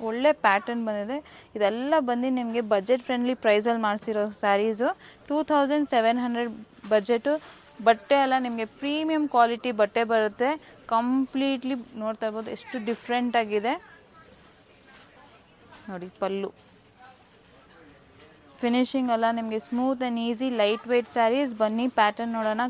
ಒಳ್ಳೆ ಪ್ಯಾಟರ್ನ್ ಬಂದಿದೆ. ಇದೆಲ್ಲ ಬಂದು ನಿಮಗೆ ಬಜೆಟ್ ಫ್ರೆಂಡ್ಲಿ ಪ್ರೈಸಲ್ಲಿ ಮಾಡಿಸಿರೋ ಸ್ಯಾರೀಸು. 2700 ಬಜೆಟು. ಬಟ್ಟೆ ಎಲ್ಲ ನಿಮಗೆ ಪ್ರೀಮಿಯಂ ಕ್ವಾಲಿಟಿ ಬಟ್ಟೆ ಬರುತ್ತೆ. ಕಂಪ್ಲೀಟ್ಲಿ ನೋಡ್ತಾ ಇರ್ಬೋದು ಎಷ್ಟು ಡಿಫ್ರೆಂಟಾಗಿದೆ ನೋಡಿ. ಪಲ್ಲು ಫಿನಿಶಿಂಗ್ ಎಲ್ಲ ನಿಮಗೆ smooth and easy light weight sarees. ಬನ್ನಿ ಪ್ಯಾಟರ್ನ್ ನೋಡೋಣ.